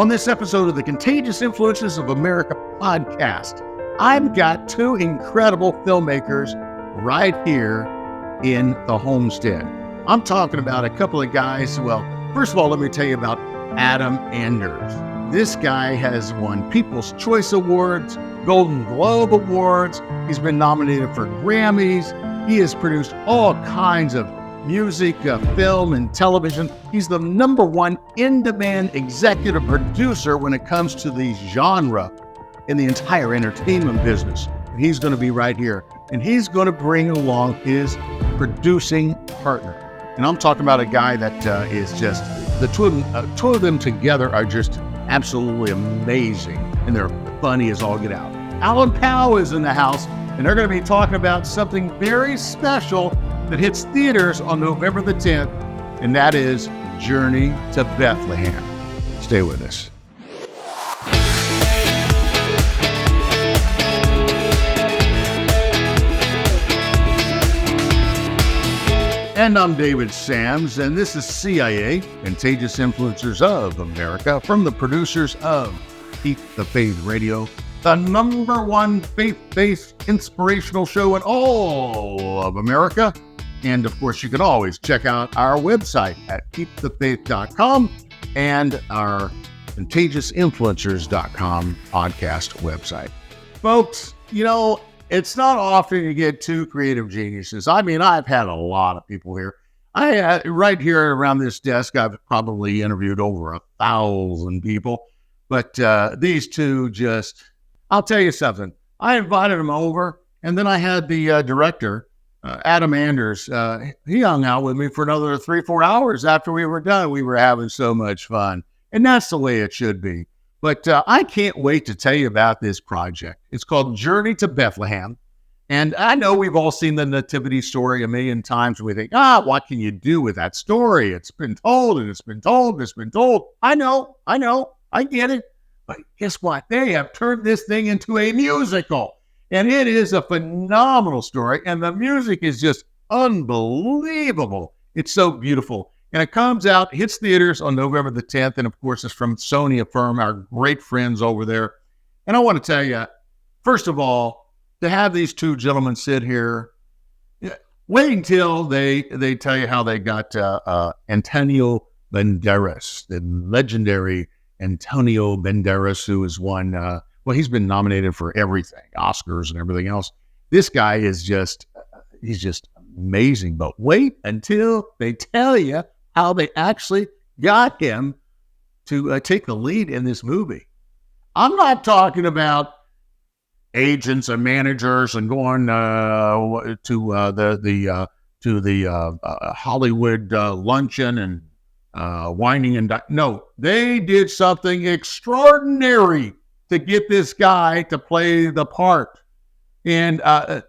On this episode of the Contagious Influences of America podcast, I've got two incredible filmmakers right here in the homestead. I'm talking about a couple of guys. Well, first of all, let me tell you about Adam Anders. This guy has won People's Choice Awards, Golden Globe Awards. He's been nominated for Grammys. He has produced all kinds of music, film, and television. He's the #1 in-demand executive producer when it comes to the genre in the entire entertainment business. And he's going to be right here, and he's going to bring along his producing partner. And I'm talking about a guy that is just, the two of them together are just absolutely amazing, and they're funny as all get out. Alan Powell is in the house, and they're going to be talking about something very special that hits theaters on November the 10th, and that is Journey to Bethlehem. Stay with us. And I'm David Sams, and this is CIA, Contagious Influencers of America, from the producers of Keep the Faith Radio, the #1 faith-based inspirational show in all of America. And of course, you can always check out our website at KeepTheFaith.com and our ContagiousInfluencers.com podcast website. Folks, you know, it's not often you get two creative geniuses. I mean, I've had a lot of people here. Right here around this desk, I've probably interviewed over 1,000 people. But these two just, I'll tell you something. I invited them over, and then I had the director, Adam Anders, he hung out with me for another 3-4 hours after we were done. We were having so much fun, and that's the way it should be. But I can't wait to tell you about this project. It's called Journey to Bethlehem, and I know we've all seen the nativity story a million times. We think, what can you do with that story? It's been told, and it's been told, and it's been told. I know, I get it. But guess what? They have turned this thing into a musical. And it is a phenomenal story, and the music is just unbelievable. It's so beautiful. And it comes out, hits theaters on November the 10th, and of course, it's from Sony Affirm, our great friends over there. And I want to tell you, first of all, to have these two gentlemen sit here, wait until they tell you how they got Antonio Banderas, the legendary Antonio Banderas, who has won... well, he's been nominated for everything, Oscars and everything else. This guy is he's just amazing. But wait until they tell you how they actually got him to take the lead in this movie. I'm not talking about agents and managers and going to the Hollywood luncheon and whining and no, they did something extraordinary to get this guy to play the part. And to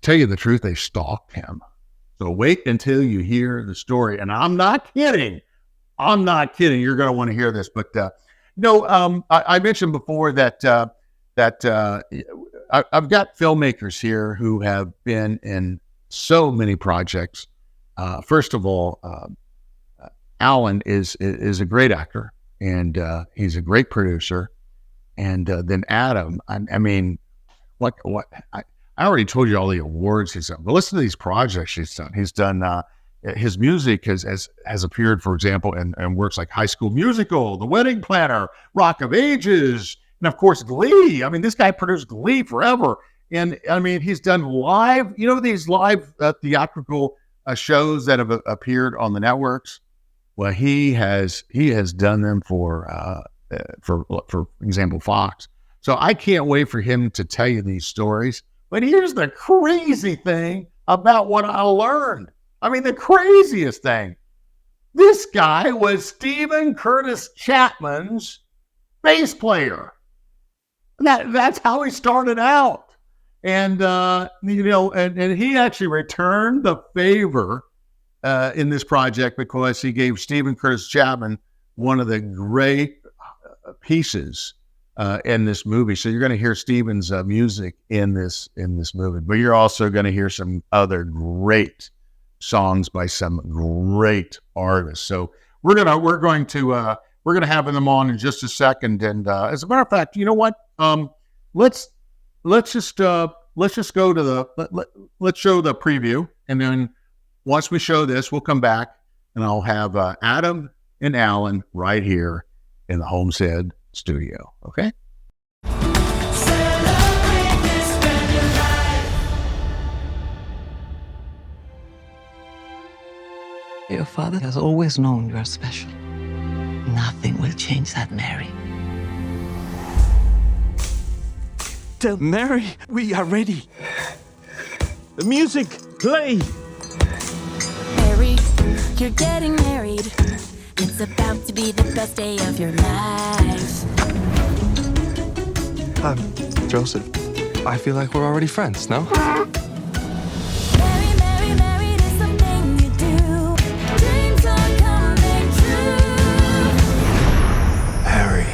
tell you the truth, they stalked him. So wait until you hear the story. And I'm not kidding. You're going to want to hear this. But I mentioned before that I've got filmmakers here who have been in so many projects. First of all, Alan is a great actor, and he's a great producer. And then Adam, I mean, what? I already told you all the awards he's done, but listen to these projects he's done. He's done, his music has appeared, for example, in works like High School Musical, The Wedding Planner, Rock of Ages, and of course, Glee. I mean, this guy produced Glee forever. And I mean, he's done live, these live theatrical shows that have appeared on the networks. Well, he has done them for example, Fox. So I can't wait for him to tell you these stories. But here's the crazy thing about what I learned. I mean, the craziest thing. This guy was Stephen Curtis Chapman's bass player. That's how he started out. And, and he actually returned the favor in this project because he gave Stephen Curtis Chapman one of the great pieces in this movie. So you're going to hear Stephen's music in this movie, but you're also going to hear some other great songs by some great artists. So we're going to We're going to have them on in just a second. And as a matter of fact, you know what? Let's just go to let's show the preview, and then once we show this, we'll come back and I'll have Adam and Alan right here in the Homestead studio. Okay. Your father has always known you are special. Nothing will change that, Mary. Tell Mary we are ready. The music, play. Mary, you're getting married. It's about to be the best day of your life. Joseph, I feel like we're already friends, no? Mary, Mary, married is something you do. Dreams are coming true. Harry,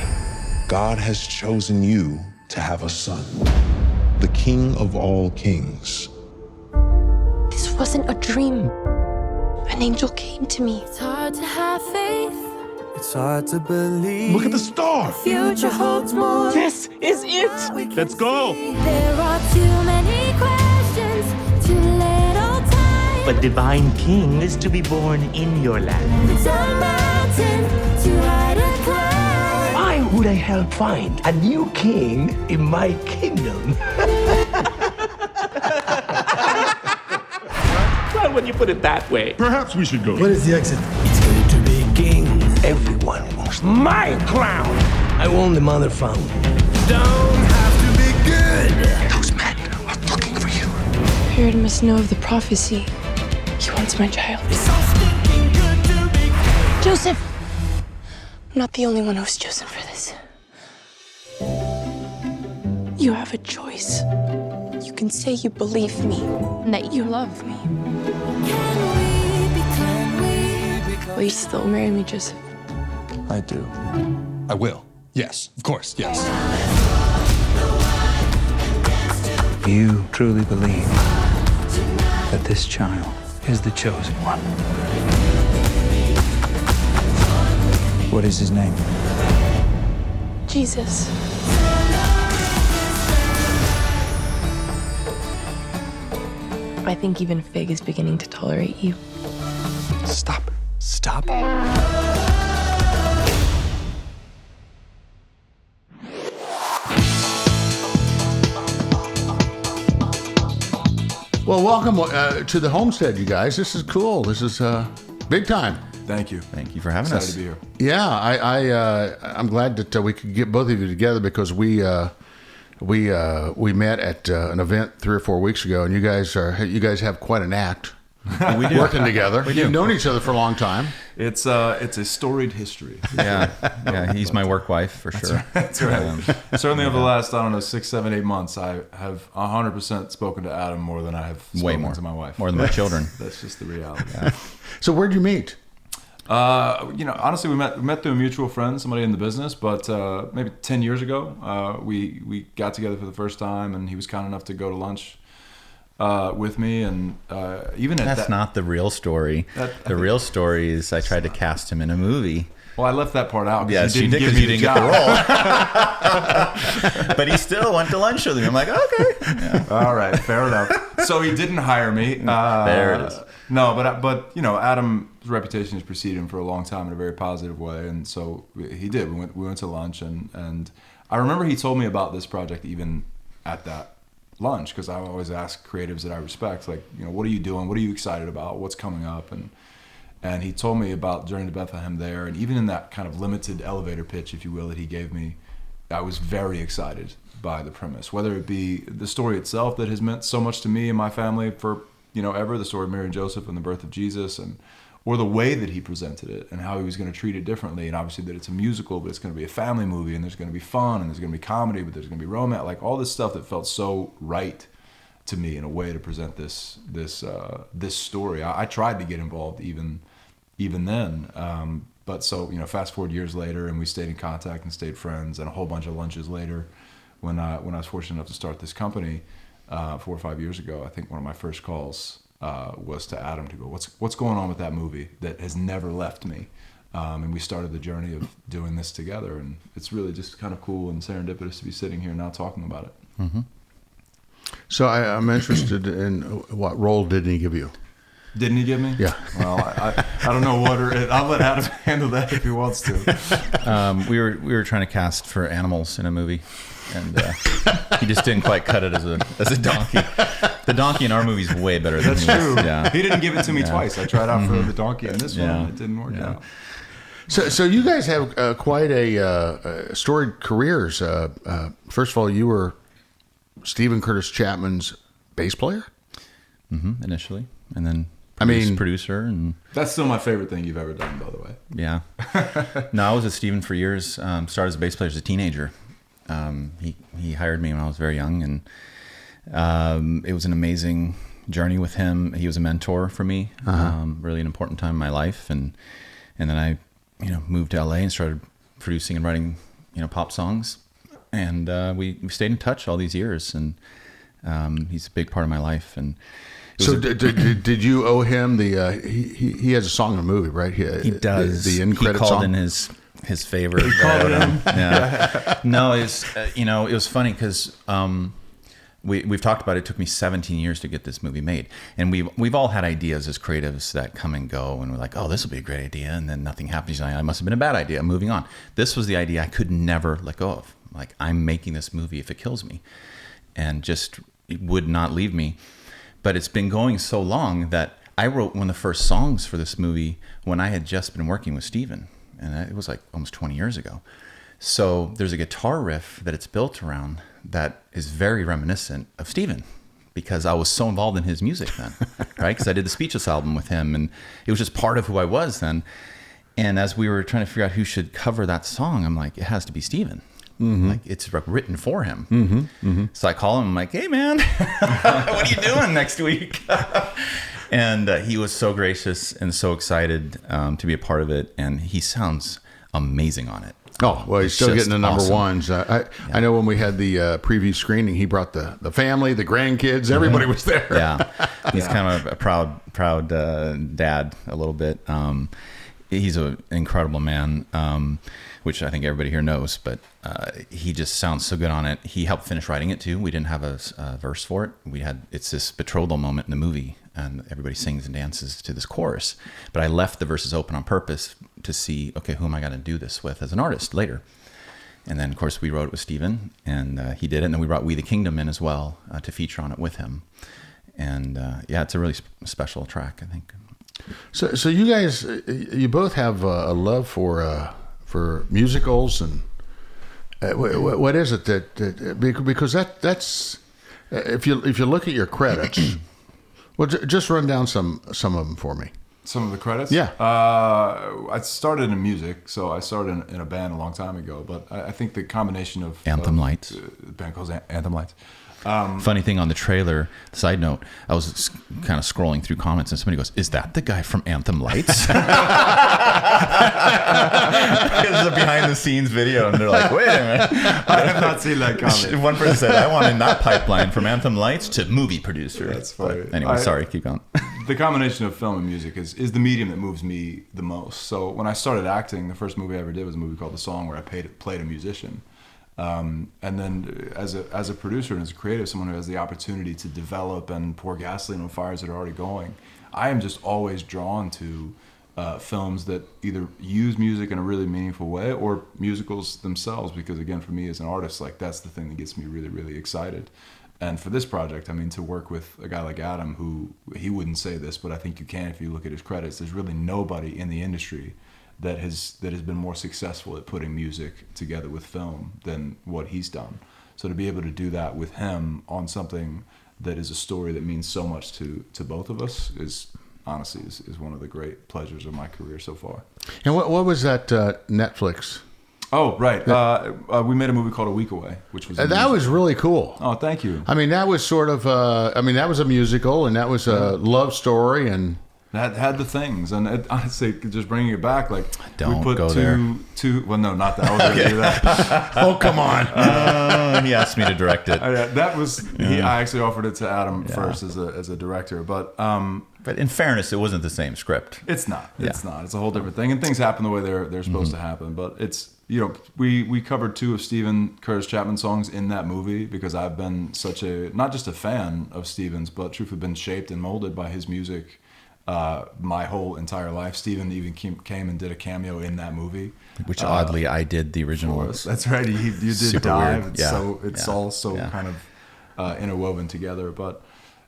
God has chosen you to have a son, the King of all kings. This wasn't a dream. An angel came to me. It's hard to have faith. It's hard to believe. Look at the star! Future holds more. This is it. Let's go. There are too many questions, too little time. A divine king is to be born in your land. It's a mountain too high to climb. Why would I help find a new king in my kingdom? Well, when you put it that way. Perhaps we should go. What is the exit? It's going to be king. Everyone wants my crown. I want the mother found. Don't have to be good. Those men are looking for you. Herod must know of the prophecy. He wants my child. It's all stinking good to be king. Joseph! I'm not the only one who's chosen for this. You have a choice. You can say you believe me and that you love me. Will you still marry me, Joseph? I do. I will. Yes, of course, yes. You truly believe that this child is the chosen one? What is his name? Jesus. I think even Fig is beginning to tolerate you. Stop. Stop. Well, welcome to the Homestead, you guys. This is cool. This is big time. Thank you. Thank you for having Excited us. to be here. Yeah, I'm glad that we could get both of you together because we met at an event 3 or 4 weeks ago, and you guys have quite an act. We do. Working together. We do. You've known each other for a long time. It's a storied history. Yeah, he's my work wife for sure. That's right. Certainly over the last, 6, 7, 8 months, I have 100% spoken to Adam more than I have spoken to my wife. More than my children. That's just the reality. So where'd you meet? Honestly, we met through a mutual friend, somebody in the business, but maybe 10 years ago, we got together for the first time, and he was kind enough to go to lunch with me, and even at That's not the real story. The real story is I tried to cast him in a movie. Well, I left that part out. Yes, you you did give because me you the didn't get job. the role. But he still went to lunch with me. I'm like, okay. Yeah. All right, fair enough. So he didn't hire me. There it is. No, but Adam's reputation has preceded him for a long time in a very positive way, and so he did. We went to lunch, and I remember he told me about this project even at that lunch, because I always ask creatives that I respect, like, what are you doing? What are you excited about? What's coming up? And he told me about Journey to Bethlehem there, and even in that kind of limited elevator pitch, if you will, that he gave me, I was very excited by the premise, whether it be the story itself that has meant so much to me and my family for ever, the story of Mary and Joseph and the birth of Jesus, or the way that he presented it and how he was going to treat it differently, and obviously that it's a musical, but it's going to be a family movie, and there's going to be fun, and there's going to be comedy, but there's going to be romance, like all this stuff that felt so right to me in a way to present this story. I tried to get involved even then, but so fast forward years later, and we stayed in contact and stayed friends, and a whole bunch of lunches later, when I was fortunate enough to start this company 4 or 5 years ago, I think one of my first calls was to Adam to go, what's going on with that movie that has never left me? And we started the journey of doing this together, and it's really just kind of cool and serendipitous to be sitting here now talking about it. Mm-hmm. So I'm interested in what role did he give you? Didn't he give me? Yeah. Well, I don't know what. I'll let Adam handle that if he wants to. We were trying to cast for animals in a movie, and he just didn't quite cut it as a donkey. The donkey in our movie is way better than That's true. Yeah. He didn't give it to me twice. I tried out for the donkey in this one. And it didn't work out. So you guys have quite a storied careers. First of all, you were Stephen Curtis Chapman's bass player. Mm-hmm, initially, and then producer, and that's still my favorite thing you've ever done, by the way. Yeah. No, I was with Stephen for years. Started as a bass player as a teenager. He hired me when I was very young, and it was an amazing journey with him. He was a mentor for me. Really an important time in my life, and then I moved to LA and started producing and writing pop songs, and we stayed in touch all these years, and he's a big part of my life. And so did you owe him the he has a song in a movie, right? He does. The end credit song. He called in his favorite. He called it in. Yeah. No, it's it was funny because we've talked about it. It took me 17 years to get this movie made, and we've all had ideas as creatives that come and go, and we're like, oh, this will be a great idea, and then nothing happens. I must have been a bad idea. I'm moving on. This was the idea I could never let go of. Like, I'm making this movie if it kills me, and just it would not leave me. But it's been going so long that I wrote one of the first songs for this movie when I had just been working with Stephen, and it was like almost 20 years ago. So there's a guitar riff that it's built around that is very reminiscent of Stephen, because I was so involved in his music then, right? Because I did the Speechless album with him, and it was just part of who I was then. And as we were trying to figure out who should cover that song, I'm like, it has to be Stephen. Mm-hmm. Like, it's written for him. Mm-hmm. Mm-hmm. So I call him. I'm like, "Hey, man, what are you doing next week?" And he was so gracious and so excited to be a part of it. And he sounds amazing on it. Oh, well, he's still getting the number ones. I know when we had the preview screening, he brought the family, the grandkids, everybody was there. Yeah, he's kind of a proud dad a little bit. He's an incredible man, which I think everybody here knows, but he just sounds so good on it. He helped finish writing it too. We didn't have a verse for it. It's this betrothal moment in the movie, and everybody sings and dances to this chorus. But I left the verses open on purpose to see, okay, who am I going to do this with as an artist later? And then, of course, we wrote it with Stephen, and he did it. And then we brought We the Kingdom in as well to feature on it with him. And it's a really special track, I think. So you guys, you both have a love for musicals, and what is it that because that's if you look at your credits, well, just run down some of them for me. Some of the credits? Yeah. I started in music, so I started in a band a long time ago. But I think the combination of Anthem Lights, the band calls Anthem Lights. Funny thing on the trailer, side note, I was kind of scrolling through comments and somebody goes, "Is that the guy from Anthem Lights?" It's a behind the scenes video, and they're like, "Wait a minute, I have not seen that comment." One person said, "I want in that pipeline from Anthem Lights to movie producer." That's funny. But anyway, sorry, keep going. The combination of film and music is the medium that moves me the most. So when I started acting, the first movie I ever did was a movie called The Song, where I played a musician. And then as a producer and as a creative, someone who has the opportunity to develop and pour gasoline on fires that are already going, I am just always drawn to films that either use music in a really meaningful way or musicals themselves, because again, for me as an artist, like, that's the thing that gets me really, really excited. And for this project, I mean, to work with a guy like Adam, who, he wouldn't say this, but I think you can if you look at his credits, there's really nobody in the industry that has been more successful at putting music together with film than what he's done. So to be able to do that with him on something that is a story that means so much to both of us is honestly is one of the great pleasures of my career so far. And what was that Netflix? Oh, right. We made a movie called A Week Away, which was that was really cool. Oh, thank you. I mean, that was sort of that was a musical, and that was a love story, and that had the things, and honestly, just bringing it back, like, don't we put go there. Well, no, not that. I was going to do that. Oh, come on! He asked me to direct it. That was I actually offered it to Adam first as a director, but But in fairness, it wasn't the same script. It's not. It's not. It's a whole different thing, and things happen the way they're supposed to happen. But it's, you know, we covered 2 of Stephen Curtis Chapman songs in that movie because I've been such not just a fan of Stephen's, but truthfully been shaped and molded by his music my whole entire life. Stephen even came and did a cameo in that movie, which oddly I did the original. That's right. You did Super Dive. weird. It's all so kind of interwoven together, but.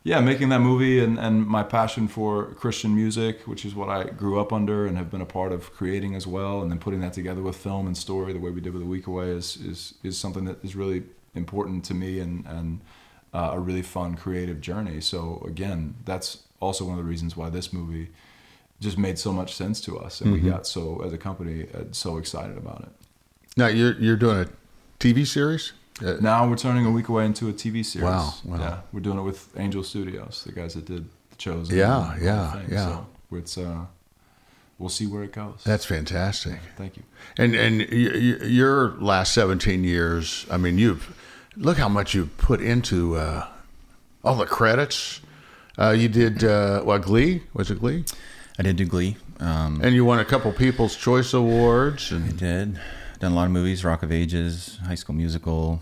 Yeah, making that movie and my passion for Christian music, which is what I grew up under and have been a part of creating as well, and then putting that together with film and story the way we did with A Week Away is something that is really important to me and a really fun creative journey. So again, that's also one of the reasons why this movie just made so much sense to us, and we got as a company so excited about it. Now you're doing a TV series? Now we're turning A Week Away into a TV series. Wow. Yeah, we're doing it with Angel Studios, the guys that did The Chosen. Yeah. So it's we'll see where it goes. That's fantastic. Thank you. And your last 17 years, I mean, look how much you put into all the credits. You did Glee? Was it Glee? I did do Glee. And you won a couple People's Choice Awards. I did. Done a lot of movies, Rock of Ages, High School Musical.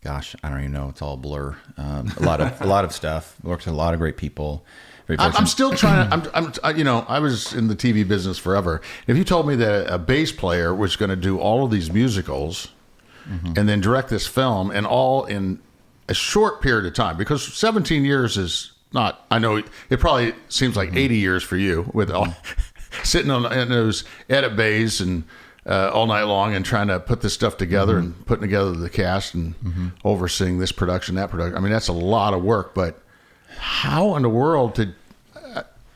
Gosh, I don't even know. It's all a blur. A lot of stuff. Worked with a lot of great people. I'm still trying to. I was in the TV business forever. If you told me that a bass player was going to do all of these musicals and then direct this film, and all in a short period of time, because 17 years is not. I know it probably seems like 80 years for you with all sitting in those edit bays and. All night long and trying to put this stuff together and putting together the cast and overseeing this production, that production. I mean, that's a lot of work, but how in the world did...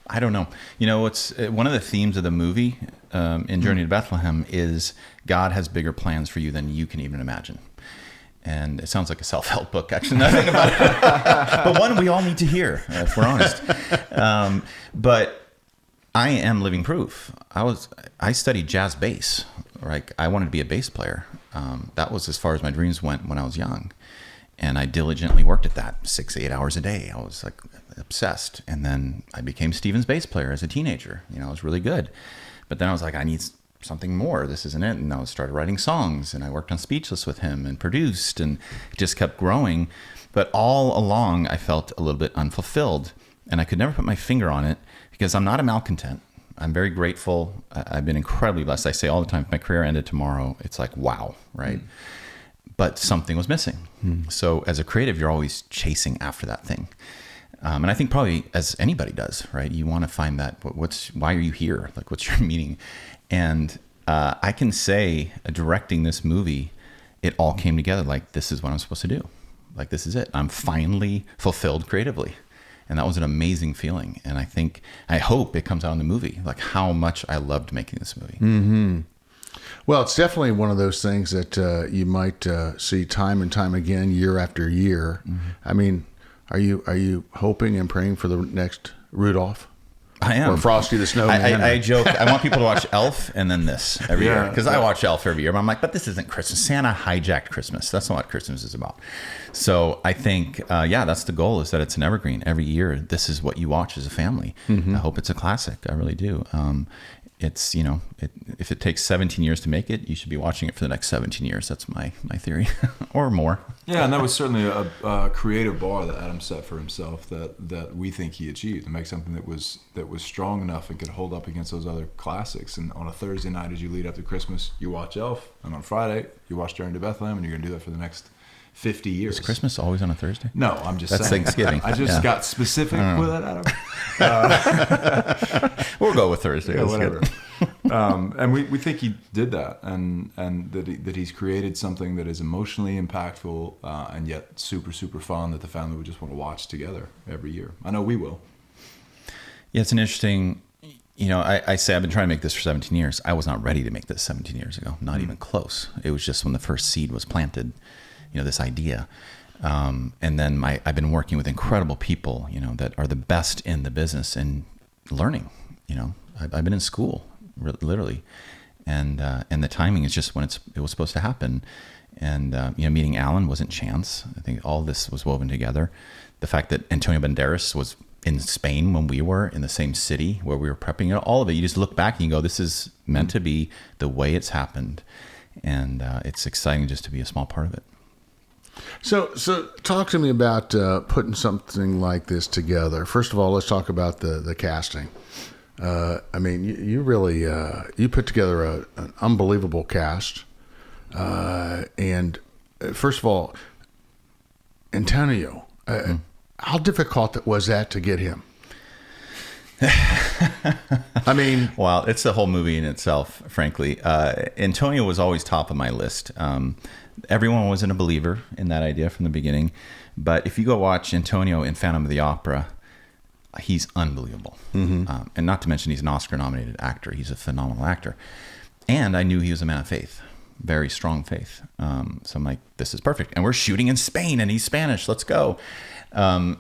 I don't know. You know, it's one of the themes of the movie in Journey to Bethlehem is God has bigger plans for you than you can even imagine. And it sounds like a self-help book, actually, nothing about it. But one we all need to hear, if we're honest. But I am living proof. I studied jazz bass. Right, I wanted to be a bass player. That was as far as my dreams went when I was young, and I diligently worked at that 6-8 hours a day. I was like obsessed, and then I became Stephen's bass player as a teenager. You know, I was really good, but then I was like, I need something more. This isn't it. And I started writing songs, and I worked on Speechless with him and produced, and it just kept growing. But all along, I felt a little bit unfulfilled, and I could never put my finger on it because I'm not a malcontent. I'm very grateful. I've been incredibly blessed. I say all the time, if my career ended tomorrow, it's like, wow, right? But something was missing. So as a creative, you're always chasing after that thing. And I think probably as anybody does, right? You want to find that, why are you here? Like, what's your meaning? And I can say, directing this movie, it all came together. Like, this is what I'm supposed to do. Like, this is it. I'm finally fulfilled creatively. And that was an amazing feeling. And I hope it comes out in the movie, like how much I loved making this movie. Well, it's definitely one of those things that you might see time and time again, year after year. I mean, are you hoping and praying for the next Rudolph? I am. Or Frosty the Snowman. I joke. I want people to watch Elf and then this every year. Because I watch Elf every year. But I'm like, but this isn't Christmas. Santa hijacked Christmas. That's not what Christmas is about. So I think, that's the goal, is that it's an evergreen. Every year, this is what you watch as a family. I hope it's a classic. I really do. It's, if it takes 17 years to make it, you should be watching it for the next 17 years. That's my theory, or more. Yeah, and that was certainly a creative bar that Adam set for himself that we think he achieved, to make something that was strong enough and could hold up against those other classics. And on a Thursday night, as you lead up to Christmas, you watch Elf, and on Friday, you watch Journey to Bethlehem, and you're going to do that for the next 50 years. Is Christmas always on a Thursday? No, I'm just That's saying. Thanksgiving. I just got specific with that, Adam. We'll go with Thursday. Yeah, whatever. And we think he did that, and that he's created something that is emotionally impactful and yet super, super fun that the family would just want to watch together every year. I know we will. Yeah, it's an interesting... I say I've been trying to make this for 17 years. I was not ready to make this 17 years ago. Not even close. It was just when the first seed was planted, this idea. And then I've been working with incredible people, that are the best in the business and learning. I've been in school, literally. And the timing is just when it was supposed to happen. And, meeting Alan wasn't chance. I think all this was woven together. The fact that Antonio Banderas was in Spain when we were in the same city where we were prepping it, all of it. You just look back and you go, this is meant to be the way it's happened. And it's exciting just to be a small part of it. So talk to me about putting something like this together. First of all, let's talk about the casting. I mean, you really you put together an unbelievable cast. And first of all, Antonio, how difficult was that to get him? I mean, well, it's a whole movie in itself, frankly. Antonio was always top of my list. Everyone wasn't a believer in that idea from the beginning. But if you go watch Antonio in Phantom of the Opera, he's unbelievable. And not to mention he's an Oscar-nominated actor. He's a phenomenal actor. And I knew he was a man of faith, very strong faith. So I'm like, this is perfect. And we're shooting in Spain, and he's Spanish. Let's go.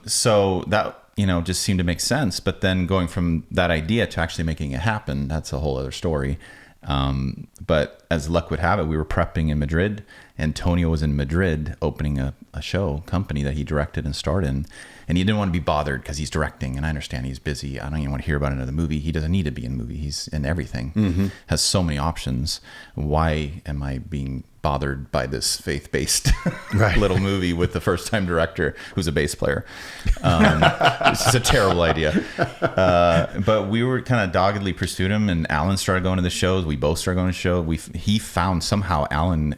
So that, just seemed to make sense. But then going from that idea to actually making it happen, that's a whole other story. But as luck would have it, we were prepping in Madrid. Antonio was in Madrid opening a show company that he directed and starred in. And he didn't want to be bothered because he's directing. And I understand he's busy. I don't even want to hear about another movie. He doesn't need to be in a movie. He's in everything. Has so many options. Why am I being bothered by this faith-based little movie with the first-time director who's a bass player? This is a terrible idea. But we were kind of doggedly pursued him, and Alan started going to the shows. We both started going to shows. He found somehow Alan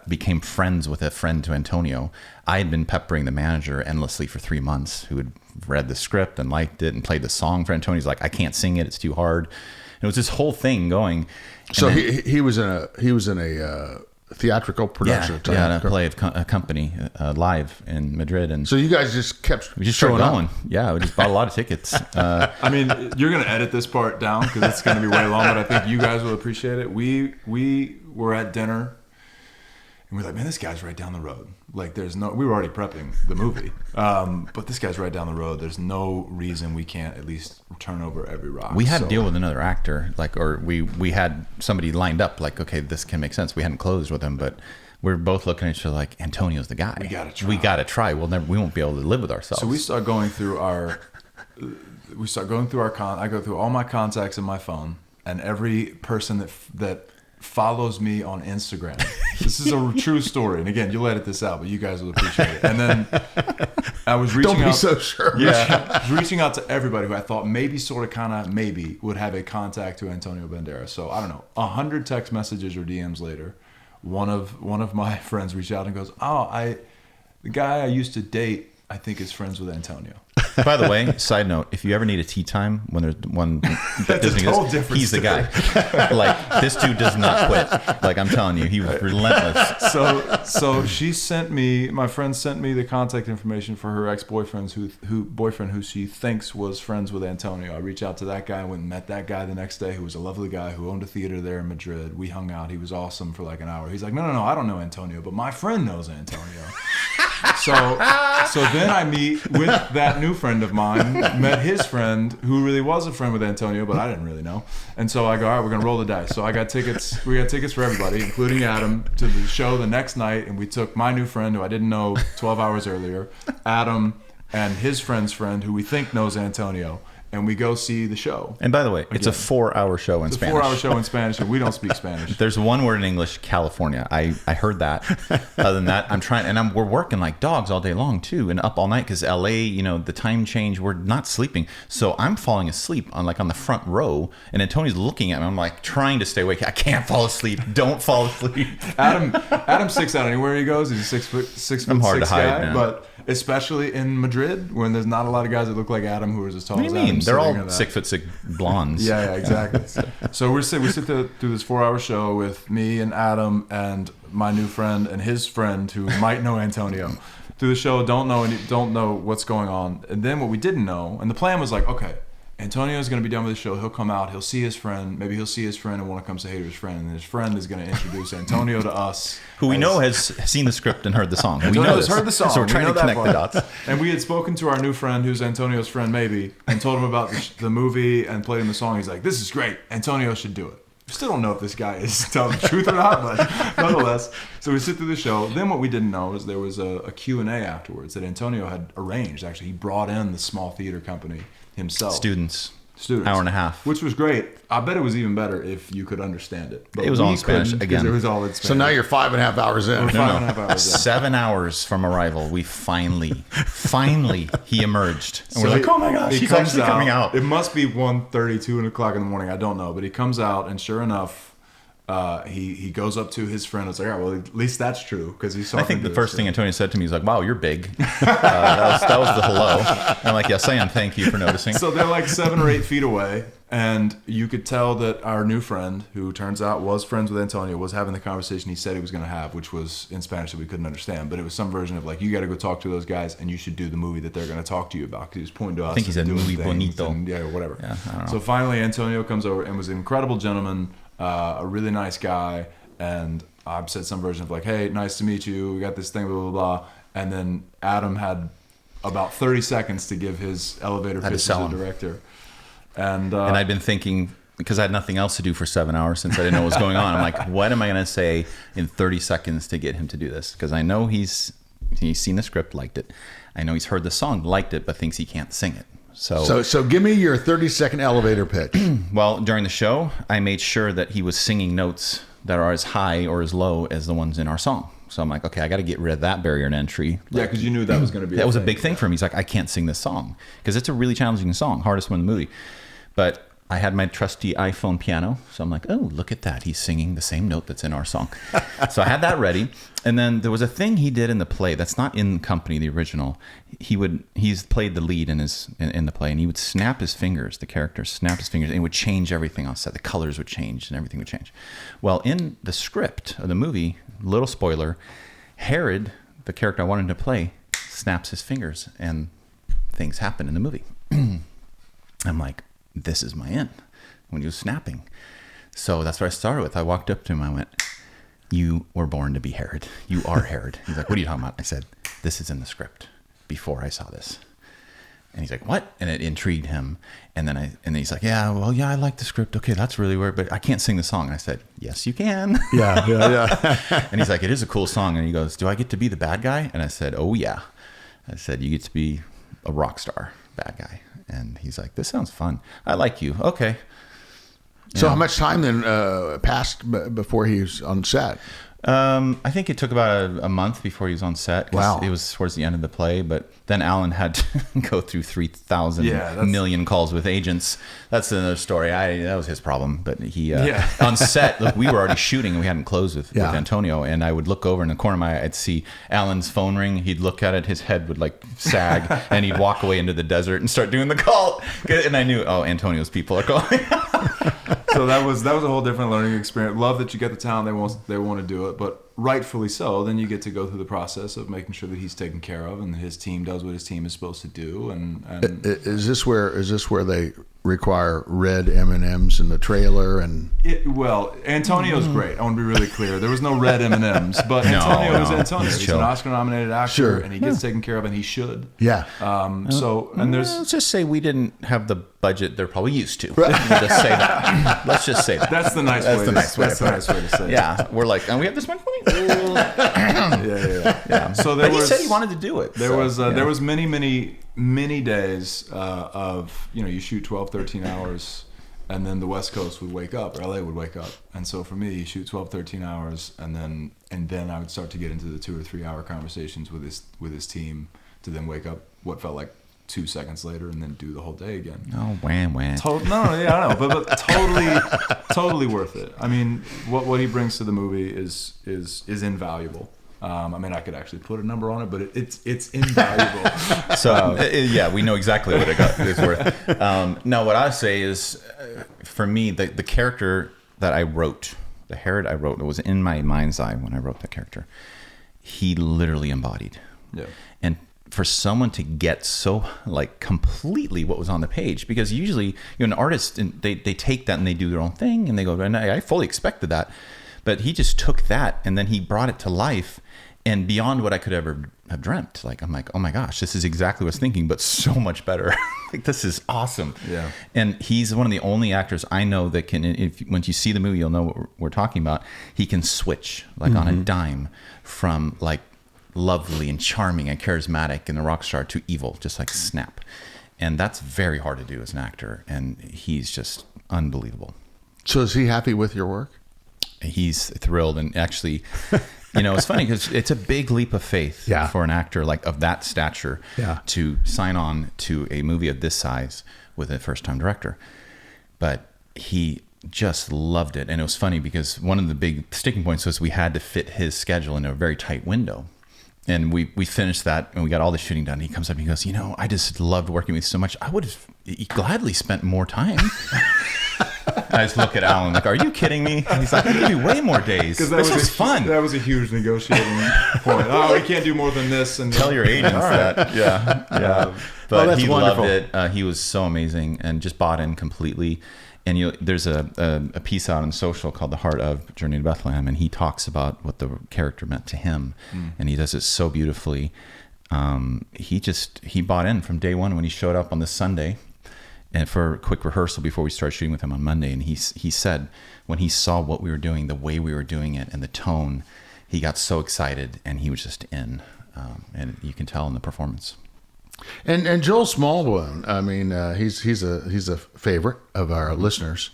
became friends with a friend to Antonio. I had been peppering the manager endlessly for 3 months, who had read the script and liked it and played the song for Antonio. He's like, I can't sing it; it's too hard. And it was this whole thing going. So then, he was in a theatrical production. A play of a company live in Madrid. And so you guys just we just started going. Yeah, we just bought a lot of tickets. I mean, you're going to edit this part down because it's going to be way long, but I think you guys will appreciate it. We were at dinner, and we're like, man, this guy's right down the road. Like, we were already prepping the movie, but this guy's right down the road. There's no reason we can't at least turn over every rock. We had to deal with another actor, we had somebody lined up, like, okay, this can make sense. We hadn't closed with him, but we're both looking at each other like, Antonio's the guy. We gotta try. We won't be able to live with ourselves. So we start going through our I go through all my contacts in my phone, and every person that follows me on Instagram. This is a true story, and again, you'll edit this out, but you guys will appreciate it. And then I was reaching out. Don't be so sure. Yeah, I was reaching out to everybody who I thought maybe would have a contact to Antonio Banderas. So I don't know, 100 text messages or DMs later, one of my friends reached out and goes, "Oh, the guy I used to date, I think is friends with Antonio." By the way, side note, if you ever need a tea time when there's one that doesn't exist, he's the guy. Like, this dude does not quit. Like, I'm telling you, he was relentless. So my friend sent me the contact information for her ex-boyfriend who she thinks was friends with Antonio. I reached out to that guy, went and met that guy the next day, who was a lovely guy who owned a theater there in Madrid. We hung out. He was awesome for like an hour. He's like, no, I don't know Antonio, but my friend knows Antonio. So then I meet with that new friend of mine, met his friend who really was a friend with Antonio, but I didn't really know. And so I go, all right, we're going to roll the dice. So we got tickets for everybody, including Adam, to the show the next night. And we took my new friend, who I didn't know 12 hours earlier, Adam, and his friend's friend, who we think knows Antonio. And we go see the show. And by the way, it's a 4-hour show in Spanish. It's a 4-hour show in Spanish, and we don't speak Spanish. There's one word in English, California. I heard that. Other than that, we're working like dogs all day long too, and up all night because LA, the time change. We're not sleeping, so I'm falling asleep on the front row, and Antonio's looking at me. I'm like trying to stay awake. I can't fall asleep. Don't fall asleep. Adam sticks out anywhere he goes. He's a 6 foot I'm hard 6 to hide guy, now. But especially in Madrid, when there's not a lot of guys that look like Adam who are as tall what do as you mean? Adam. They're all 6'6" blondes. Yeah, exactly. So we sit through this 4-hour show with me and Adam and my new friend and his friend who might know Antonio. Through the show, don't know what's going on. And then what we didn't know, and the plan was like, okay, Antonio's going to be done with the show. He'll come out. He'll see his friend. Maybe he'll see his friend and want to come say hey to his friend. And his friend is going to introduce Antonio to us. Who we know has seen the script and heard the song. We know has heard the song. So we're trying to connect the dots. And we had spoken to our new friend, who's Antonio's friend maybe, and told him about the movie and played him the song. He's like, this is great. Antonio should do it. Still don't know if this guy is telling the truth or not, but nonetheless. So we sit through the show. Then what we didn't know is there was a Q&A afterwards that Antonio had arranged. Actually, he brought in the small theater company himself. Students. Hour and a half. Which was great. I bet it was even better if you could understand it. But it was all in Spanish again. It was all in Spanish. So now you're 5.5 hours in. We're 5.5 hours in. 7 hours from arrival, we finally, he emerged. And we're like, oh my gosh, he's actually coming out. It must be 1:30, 2 o'clock in the morning. I don't know. But he comes out, and sure enough, he goes up to his friend and is like, all right, well, at least that's true. Because he saw. I think the first thing Antonio said to me was like, wow, you're big. That was the hello. And I'm like, yes, I am. Thank you for noticing. So they're like 7 or 8 feet away. And you could tell that our new friend, who turns out was friends with Antonio, was having the conversation he said he was going to have, which was in Spanish that we couldn't understand. But it was some version of like, you got to go talk to those guys, and you should do the movie that they're going to talk to you about. Because he was pointing to us. I think he said muy bonito. And, yeah, whatever. Yeah, I don't know. So finally, Antonio comes over and was an incredible gentleman, a really nice guy. And I said some version of like, hey, nice to meet you. We got this thing, blah, blah, blah. And then Adam had about 30 seconds to give his elevator pitch to the director. And I'd been thinking, because I had nothing else to do for 7 hours since I didn't know what was going on. I'm like, what am I going to say in 30 seconds to get him to do this? Because I know he's seen the script, liked it. I know he's heard the song, liked it, but thinks he can't sing it. So give me your 30-second elevator pitch. Well, during the show, I made sure that he was singing notes that are as high or as low as the ones in our song. So I'm like, okay, I got to get rid of that barrier to entry. Yeah, because you knew that was going to be that was a big thing for him. He's like, I can't sing this song because it's a really challenging song, hardest one in the movie. But I had my trusty iPhone piano, so I'm like, oh, look at that. He's singing the same note that's in our song. So I had that ready. And then there was a thing he did in the play that's not in Company, the original. He's played the lead in the play, and he would snap his fingers, the character snap his fingers, and it would change everything on set. The colors would change and everything would change. Well, in the script of the movie, little spoiler, Herod, the character I wanted to play, snaps his fingers, and things happen in the movie. I'm like, this is my end when he was snapping. So that's what I started with. I walked up to him. I went, you were born to be Herod. You are Herod. He's like, what are you talking about? I said, this is in the script before I saw this. And he's like, what? And it intrigued him. And then he's like, yeah, I like the script. Okay, that's really weird, but I can't sing the song. And I said, yes, you can. Yeah. And he's like, it is a cool song. And he goes, do I get to be the bad guy? And I said, oh yeah. I said, you get to be a rock star bad guy. And he's like, this sounds fun. I like you. Okay. So how much time then passed before he was on set? I think it took about a month before he was on set. Wow. It was towards the end of the play, but then Alan had to go through 3,000 million calls with agents. That's another story. That was his problem. But he on set, look, we were already shooting and we hadn't closed with Antonio. And I would look over in the corner of my eye, I'd see Alan's phone ring. He'd look at it, his head would like sag, and he'd walk away into the desert and start doing the call. And I knew, oh, Antonio's people are calling. So that was a whole different learning experience. Love that you get the talent, they want to do it, but rightfully so. Then you get to go through the process of making sure that he's taken care of and his team does what his team is supposed to do. And is this where they require red M&Ms in the trailer? And well, Antonio's great. I want to be really clear. There was no red M&Ms, but Antonio is Antonio. He's an Oscar-nominated actor, and he gets taken care of, and he should. Yeah. Let's just say we didn't have the budget they're probably used to. Let's just say that. Let's just say that. That's the nice way to say it. Yeah, we're like, and we have this much money. Yeah. So he said he wanted to do it. There was many days of, you shoot 12, 13 hours, and then the West Coast would wake up, or LA would wake up. And so for me, you shoot 12, 13 hours, and then I would start to get into the 2 or 3 hour conversations with his team to then wake up what felt like 2 seconds later and then do the whole day again. Oh, wham. I know, but totally worth it. I mean, what he brings to the movie is invaluable. I mean, I could actually put a number on it, but it's invaluable. So we know exactly what it's worth. No, what I say is, for me, the character that I wrote, the Herod I wrote, it was in my mind's eye when I wrote that character. He literally embodied. Yeah. And for someone to get so like completely what was on the page, because usually an artist, and they take that and they do their own thing and they go, and I fully expected that, but he just took that and then he brought it to life, and beyond what I could ever have dreamt. Like, I'm like, oh my gosh, this is exactly what I was thinking, but so much better. Like, this is awesome. Yeah. And he's one of the only actors I know that can, once you see the movie, you'll know what we're talking about. He can switch like on a dime from like lovely and charming and charismatic and a rock star to evil, just like snap. And that's very hard to do as an actor. And he's just unbelievable. So is he happy with your work? He's thrilled. And actually, it's funny because it's a big leap of faith for an actor like of that stature to sign on to a movie of this size with a first-time director. But he just loved it. And it was funny because one of the big sticking points was we had to fit his schedule in a very tight window. And we finished that and we got all the shooting done. He comes up and he goes, I just loved working with you so much. I would have gladly spent more time. I just look at Alan like, are you kidding me? And he's like, I give you way more days. This was fun. That was a huge negotiating point. Oh, we can't do more than this. And tell your agents that. Yeah. But he wonderful. loved it. He was so amazing and just bought in completely. And there's a piece out on social called The Heart of Journey to Bethlehem, and he talks about what the character meant to him, and he does it so beautifully. He bought in from day one when he showed up on this Sunday, and for a quick rehearsal before we started shooting with him on Monday. And he said when he saw what we were doing, the way we were doing it, and the tone, he got so excited, and he was just in, and you can tell in the performance. And Joel Smallbone, I mean, he's a favorite of our listeners.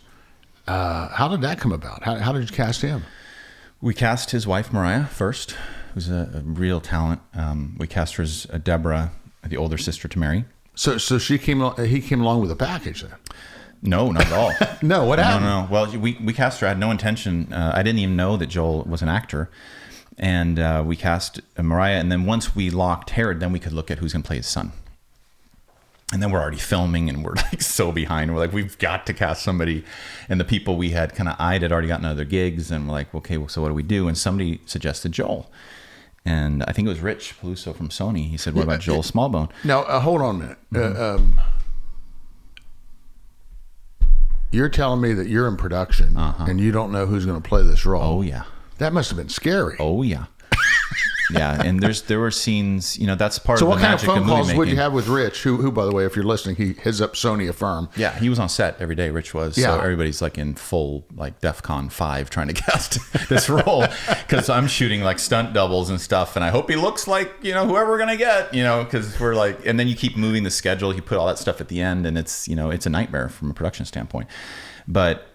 How did that come about? How did you cast him? We cast his wife Mariah first, who's a real talent. We cast her as Deborah, the older sister to Mary. So he came along with a package then? No, not at all. No, what happened? No. Well, we cast her. I had no intention. I didn't even know that Joel was an actor. And we cast Mariah, and then once we locked Herod, then we could look at who's going to play his son. And then we're already filming, and we're like so behind. We're like, we've got to cast somebody. And the people we had kind of eyed had already gotten other gigs, and we're like, okay, well, so what do we do? And somebody suggested Joel. And I think it was Rich Peluso from Sony. He said, what about Joel Smallbone? Now, hold on a minute. You're telling me that you're in production, and you don't know who's going to play this role. Oh, yeah. That must have been scary. Oh, yeah. Yeah, and there were scenes, that's part so of the magic of movie making. So what kind of phone calls would you have with Rich, who, by the way, if you're listening, he heads up Sony Affirm. Yeah, he was on set every day, Rich was. Yeah. So everybody's like in full like DEFCON 5 trying to cast this role because I'm shooting like stunt doubles and stuff, and I hope he looks like, whoever we're going to get, because we're like, and then you keep moving the schedule, you put all that stuff at the end, and it's, it's a nightmare from a production standpoint. But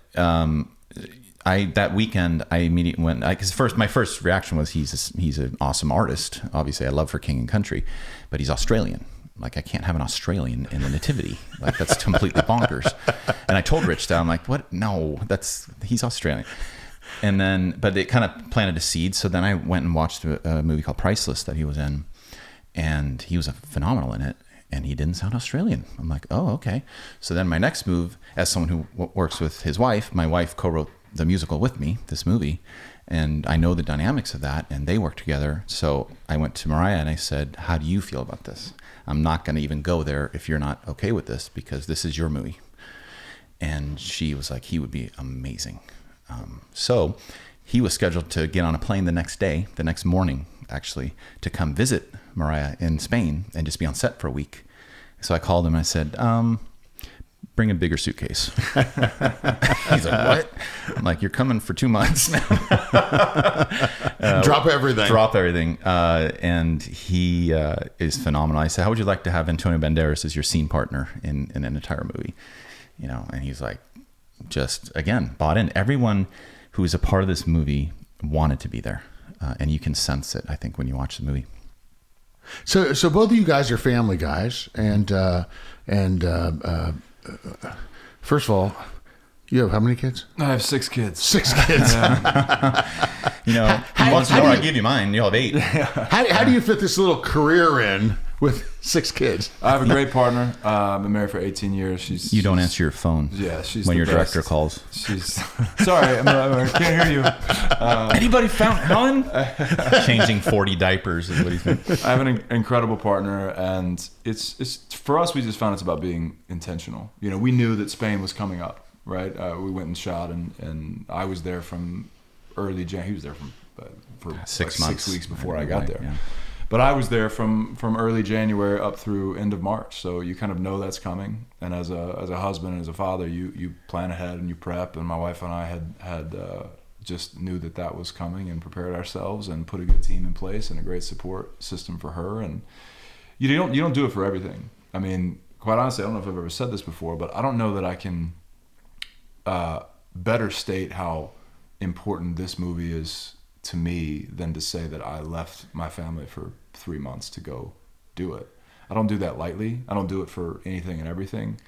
that weekend I immediately went, because my first reaction was he's an awesome artist. Obviously, I love For King and Country, but he's Australian. Like, I can't have an Australian in the nativity. Like, that's completely bonkers. And I told Rich that, I'm like, what? No, he's Australian. And then, but it kind of planted a seed. So then I went and watched a movie called Priceless that he was in, and he was phenomenal in it. And he didn't sound Australian. I'm like, oh, okay. So then my next move, as someone who works with his wife, my wife co-wrote the musical with me, this movie, and I know the dynamics of that, and they work together. So I went to Mariah and I said, how do you feel about this? I'm not going to even go there if you're not okay with this, because this is your movie. And she was like, he would be amazing. So he was scheduled to get on a plane the next morning, actually, to come visit Mariah in Spain and just be on set for a week. So I called him and I said, bring a bigger suitcase. He's like, what? I'm like, you're coming for 2 months now. Drop everything. And he is phenomenal. I said, how would you like to have Antonio Banderas as your scene partner in an entire movie? And he's like, just, again, bought in. Everyone who is a part of this movie wanted to be there. And you can sense it, I think, when you watch the movie. So both of you guys are family guys, and first of all, you have how many kids? I have 6 kids. 6 kids. Once more, I give you mine. You'll have 8. How do you fit this little career in with 6 kids? I have a great partner. I've been married for 18 years. You don't answer your phone. Yeah, she's when the your best. director calls. She's sorry, I can't hear you. Anybody found Helen? Changing 40 diapers is what he's doing. I have an incredible partner, and it's for us. We just found it's about being intentional. We knew that Spain was coming up, right? We went and shot, and I was there from early January. He was there from for 6 like months. 6 weeks before I got there. Yeah. But I was there from early January up through end of March, so you kind of know that's coming. And as a husband and as a father, you plan ahead and you prep. And my wife and I had just knew that was coming and prepared ourselves and put a good team in place and a great support system for her. And you don't do it for everything. I mean, quite honestly, I don't know if I've ever said this before, but I don't know that I can better state how important this movie is to me than to say that I left my family for 3 months to go do it. I don't do that lightly. I don't do it for anything and everything.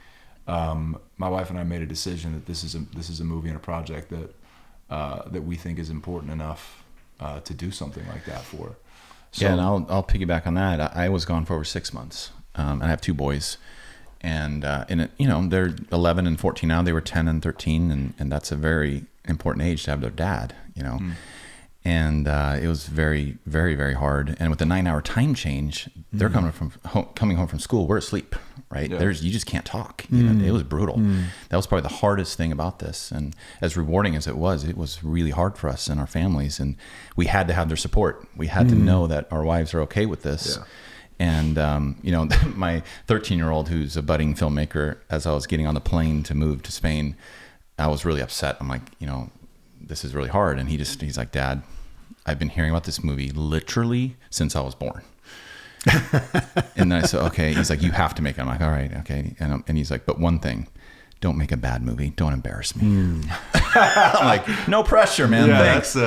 My wife and I made a decision that this is a movie and a project that we think is important enough to do something like that for. So, yeah, and I'll piggyback on that. I was gone for over 6 months, and I have 2 boys, and they're 11 and 14 now. They were 10 and 13, and that's a very important age to have their dad. And it was very, very, very hard. And with the 9-hour time change, they're coming home from school. We're asleep, right? Yeah. You just can't talk. It was brutal. That was probably the hardest thing about this. And as rewarding as it was really hard for us and our families. And we had to have their support. We had to know that our wives are okay with this. Yeah. And, my 13-year-old, who's a budding filmmaker, as I was getting on the plane to move to Spain, I was really upset. I'm like, this is really hard. And he's like, Dad, I've been hearing about this movie literally since I was born. And then I said, okay. He's like, you have to make it. I'm like, all right, okay. And he's like, but one thing, don't make a bad movie. Don't embarrass me. I'm like, no pressure, man. Yeah, Thanks.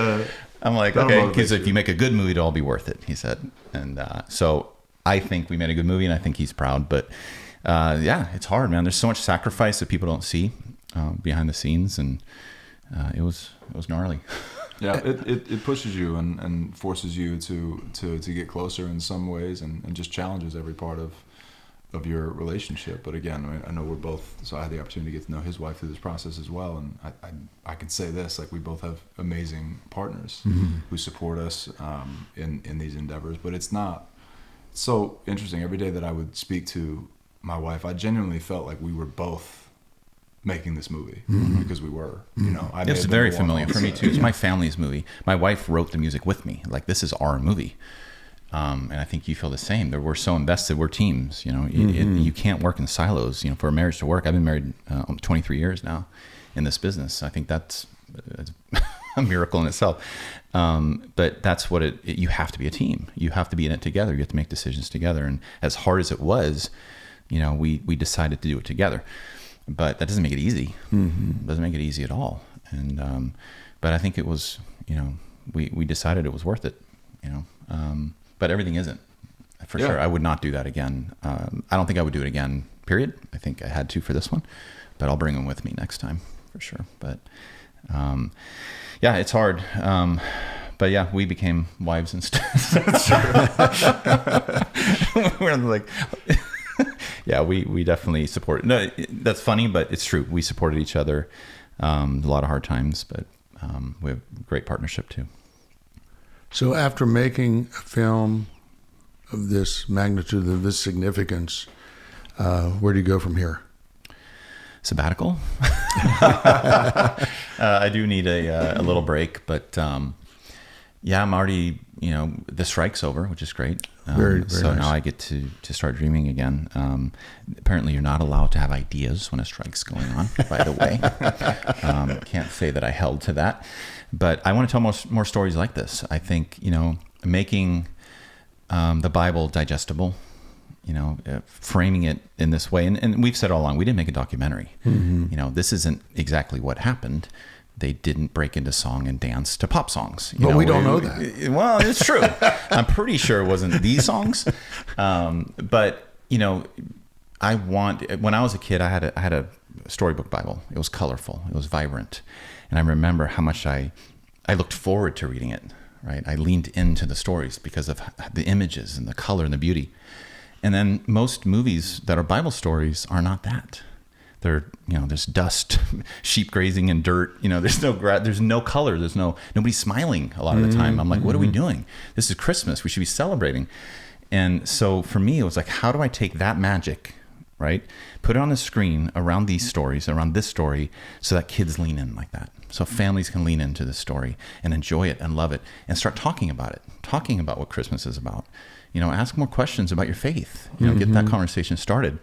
I'm like, okay, because if you make a good movie, it'll all be worth it, he said. And so I think we made a good movie, and I think he's proud. But yeah, it's hard, man. There's so much sacrifice that people don't see behind the scenes, and it was gnarly. Yeah, it pushes you and forces you to get closer in some ways, and just challenges every part of your relationship. But again, I know we're both, so I had the opportunity to get to know his wife through this process as well, and I can say this, like, we both have amazing partners who support us in these endeavors. But it's so interesting. Every day that I would speak to my wife, I genuinely felt like we were both making this movie because we were, It's very familiar for me too. It's my family's movie. My wife wrote the music with me. Like, this is our movie. And I think you feel the same. We're so invested. We're teams, you can't work in silos, for a marriage to work. I've been married 23 years now in this business. I think that's a miracle in itself. But that's what you have to be a team. You have to be in it together. You have to make decisions together. And as hard as it was, we decided to do it together. But that doesn't make it easy. Doesn't make it easy at all. And but I think it was, we decided it was worth it. But everything isn't, for sure. I would not do that again. I don't think I would do it again. Period. I think I had to for this one, but I'll bring them with me next time for sure. But yeah, it's hard. But yeah, we became wives instead. We're like. Yeah, we definitely support. No, that's funny, but it's true. We supported each other. A lot of hard times, but we have great partnership too. So after making a film of this magnitude, of this significance, where do you go from here? Sabbatical. I do need a little break, but yeah, I'm already, the strike's over, which is great. Very so nice. Now I get to start dreaming again. Apparently you're not allowed to have ideas when a strike's going on, by the way. Can't say that I held to that, but I want to tell more stories like this. I think, making the Bible digestible, framing it in this way. And we've said all along, we didn't make a documentary. This isn't exactly what happened. They didn't break into song and dance to pop songs. But we don't know that. Well, it's true. I'm pretty sure it wasn't these songs. But, when I was a kid, I had a storybook Bible. It was colorful. It was vibrant. And I remember how much I looked forward to reading it, right? I leaned into the stories because of the images and the color and the beauty. And then most movies that are Bible stories are not that. There's dust, sheep grazing in dirt. There's no color. Nobody's smiling a lot of the time. I'm like, what are we doing? This is Christmas. We should be celebrating. And so for me, it was like, how do I take that magic, right? Put it on the screen around these stories, around this story, so that kids lean in like that. so families can lean into this story and enjoy it and love it and start talking about what Christmas is about. Ask more questions about your faith. Get that conversation started.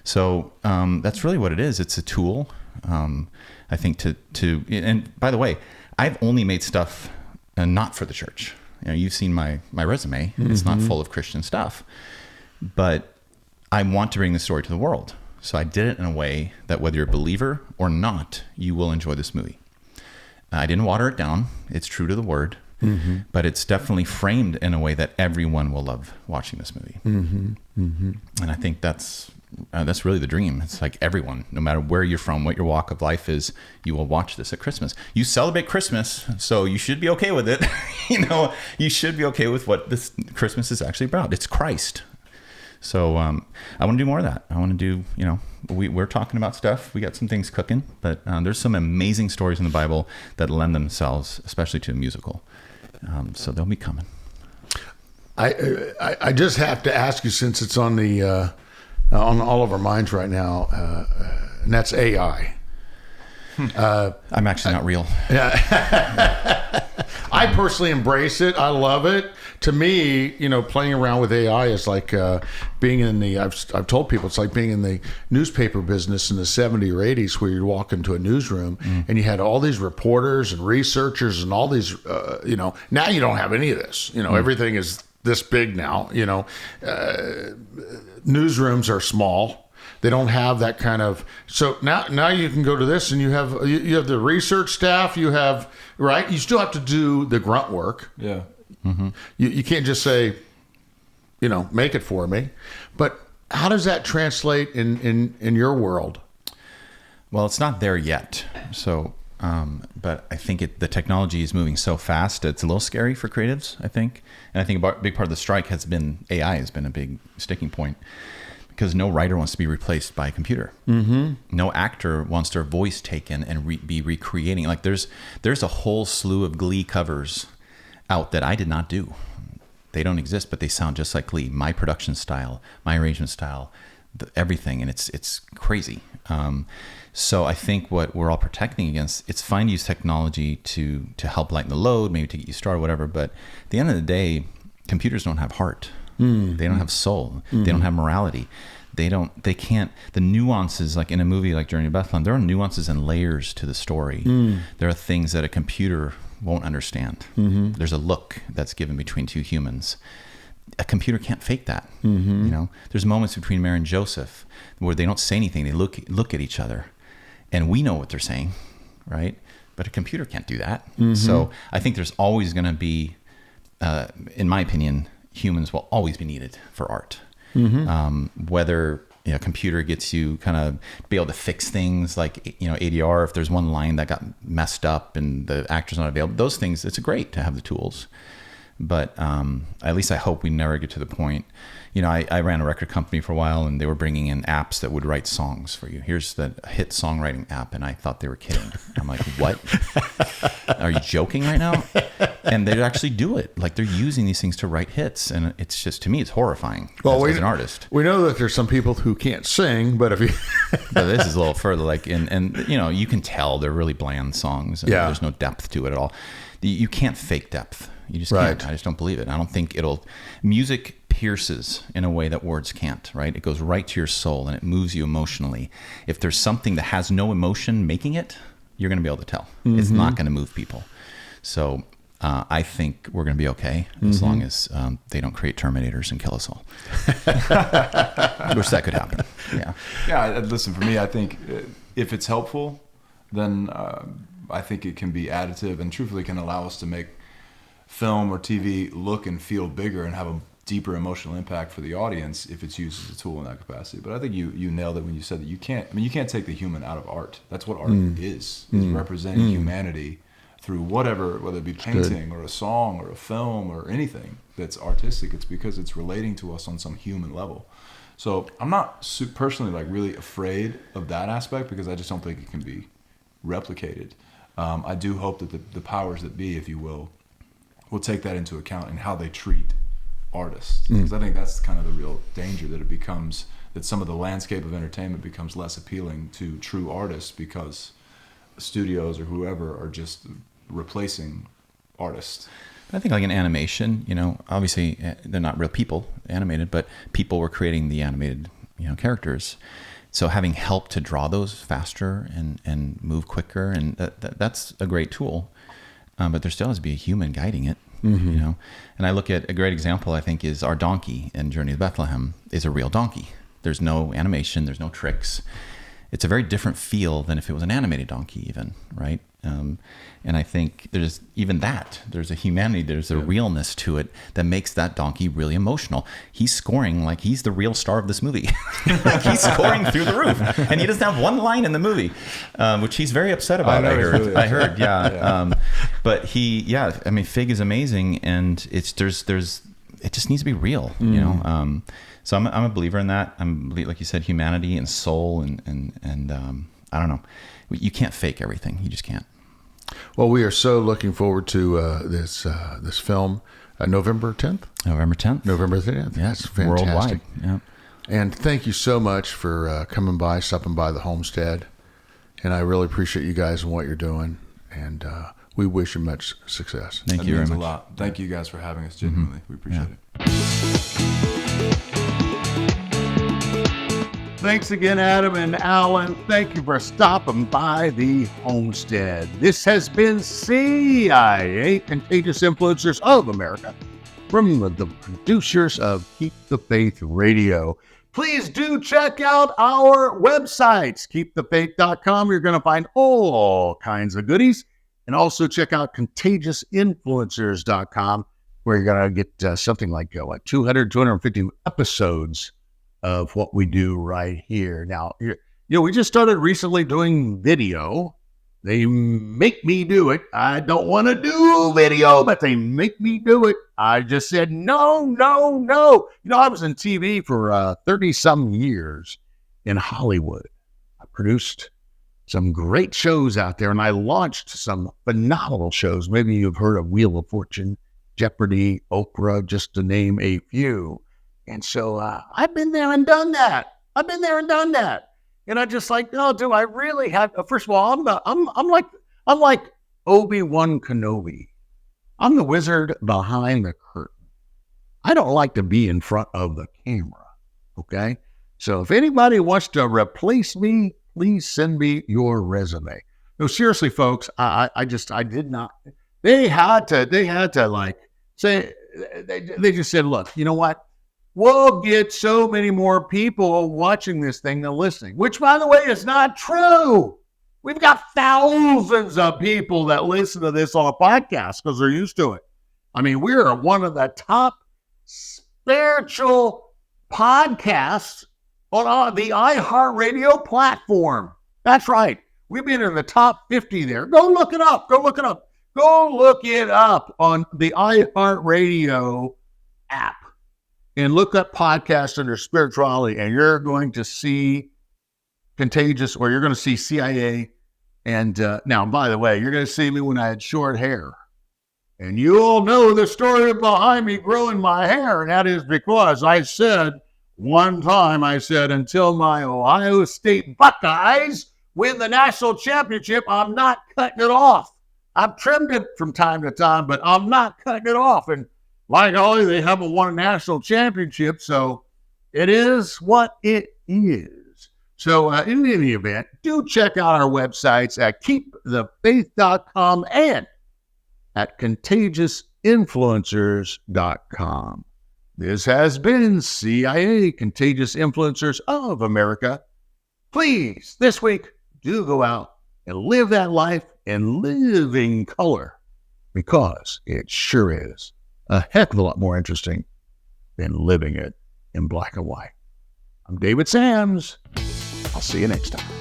So that's really what it is. It's a tool, I think, to. And by the way, I've only made stuff not for the church. You've seen my resume. It's not full of Christian stuff, but I want to bring the story to the world. So I did it in a way that whether you're a believer or not, you will enjoy this movie. I didn't water it down. It's true to the word, but it's definitely framed in a way that everyone will love watching this movie. And I think that's really the dream. It's like everyone, no matter where you're from, what your walk of life is, you will watch this at Christmas. You celebrate Christmas, so you should be okay with it. You should be okay with what this Christmas is actually about. It's Christ. So I want to do more of that. I want to do, we're talking about stuff. We got some things cooking, but there's some amazing stories in the Bible that lend themselves, especially to a musical. So they'll be coming. I just have to ask you, since it's on the on all of our minds right now, and that's AI. I'm actually not real. Yeah. I personally embrace it. I love it. To me, playing around with AI is like being in the. I've told people it's like being in the newspaper business in the 70s or 80s, where you'd walk into a newsroom and you had all these reporters and researchers and all these. Now you don't have any of this. Everything is this big now. Newsrooms are small. They don't have that kind of. So now you can go to this and you have the research staff. You have right. You still have to do the grunt work. Yeah. You can't just say, make it for me. But how does that translate in your world? Well, it's not there yet. So, but I think the technology is moving so fast. It's a little scary for creatives, I think. And I think a big part of the strike has been AI has been a big sticking point, because no writer wants to be replaced by a computer. No actor wants their voice taken and be recreating. Like there's a whole slew of Glee covers out that I did not do. They don't exist, but they sound just like Glee. My production style, my arrangement style, everything, and it's crazy. So I think what we're all protecting against, it's fine to use technology to help lighten the load, maybe to get you started, whatever. But at the end of the day, computers don't have heart. They don't have soul. They don't have morality. They can't, the nuances, like in a movie like Journey to Bethlehem, there are nuances and layers to the story. There are things that a computer won't understand. There's a look that's given between two humans. A computer can't fake that. There's moments between Mary and Joseph where they don't say anything. They look at each other, and we know what they're saying, right? But a computer can't do that. So I think there's always going to be, in my opinion, humans will always be needed for art. Whether a computer gets you kind of be able to fix things like ADR, if there's one line that got messed up and the actor's not available, those things, it's great to have the tools. But at least I hope we never get to the point. I ran a record company for a while, and they were bringing in apps that would write songs for you. Here's the hit songwriting app, and I thought they were kidding. I'm like, what? Are you joking right now? And they'd actually do it. Like, they're using these things to write hits, and it's just, to me, it's horrifying as an artist. We know that there's some people who can't sing, but if you... But this is a little further, like, and you can tell they're really bland songs, and there's no depth to it at all. You can't fake depth. You just can't. I just don't believe it. I don't think music pierces in a way that words can't, right? It goes right to your soul and it moves you emotionally. If there's something that has no emotion making it, you're going to be able to tell. It's not going to move people. So I think we're going to be okay as long as they don't create Terminators and kill us all. Wish that could happen. Yeah. Listen, for me, I think if it's helpful, then I think it can be additive and truthfully can allow us to make film or TV look and feel bigger and have a deeper emotional impact for the audience if it's used as a tool in that capacity. But I think you nailed it when you said that you can't take the human out of art. That's what art is representing humanity through whether it be painting or a song or a film or anything that's artistic. It's because it's relating to us on some human level. So I'm not personally really afraid of that aspect, because I just don't think it can be replicated. I do hope that the powers that be, if you will take that into account in how they treat artists, because I think that's kind of the real danger, that some of the landscape of entertainment becomes less appealing to true artists because studios or whoever are just replacing artists. I think like in animation, obviously they're not real people animated, but people were creating the animated, characters. So having help to draw those faster and move quicker, and that's a great tool. But there still has to be a human guiding it, And I look at a great example, I think, is our donkey in Journey to Bethlehem is a real donkey. There's no animation, there's no tricks. It's a very different feel than if it was an animated donkey even, right? And I think there's a humanity, there's a realness to it that makes that donkey really emotional. He's scoring like he's the real star of this movie. Like he's scoring through the roof. And he doesn't have one line in the movie, which he's very upset about, I heard. But Fig is amazing, and it just needs to be real, So I'm a believer in that. Like you said, humanity and soul and I don't know. You can't fake everything. You just can't. Well, we are so looking forward to this film, November 10th? November 10th. November 10th. Yes, fantastic. Worldwide. Yeah. And thank you so much for stopping by the homestead. And I really appreciate you guys and what you're doing. And we wish you much success. Thank you very much. That means a lot. Thank you guys for having us, genuinely. We appreciate it. Thanks again, Adam and Alan. Thank you for stopping by the homestead. This has been CIA, Contagious Influencers of America, from the producers of Keep the Faith Radio. Please do check out our websites, KeepTheFaith.com. You're going to find all kinds of goodies. And also check out ContagiousInfluencers.com, where you're going to get something like 250 episodes of what we do right here. Now, we just started recently doing video. They make me do it. I don't want to do video, but they make me do it. I just said, no. I was in TV for 30-some years in Hollywood. I produced some great shows out there, and I launched some phenomenal shows. Maybe you've heard of Wheel of Fortune, Jeopardy, Oprah, just to name a few. And so I've been there and done that. And I just like, do I really have? First of all, I'm like Obi-Wan Kenobi. I'm the wizard behind the curtain. I don't like to be in front of the camera. Okay, so if anybody wants to replace me, please send me your resume. No, seriously, folks, I did not. They had to like say. They just said, look, you know what? We'll get so many more people watching this thing than listening, which, by the way, is not true. We've got thousands of people that listen to this on a podcast because they're used to it. I mean, we're one of the top spiritual podcasts on the iHeartRadio platform. That's right. We've been in the top 50 there. Go look it up. Go look it up on the iHeartRadio app. And look up podcast under spirituality, and you're going to see Contagious, or you're going to see CIA. And now, by the way, you're going to see me when I had short hair. And you'll know the story behind me growing my hair. And that is because I said one time, until my Ohio State Buckeyes win the national championship, I'm not cutting it off. I've trimmed it from time to time, but I'm not cutting it off. And like always, they haven't won a national championship, so it is what it is. So in any event, do check out our websites at KeepTheFaith.com and at ContagiousInfluencers.com. This has been CIA, Contagious Influencers of America. Please, this week, do go out and live that life in living color, because it sure is a heck of a lot more interesting than living it in black and white. I'm David Sams. I'll see you next time.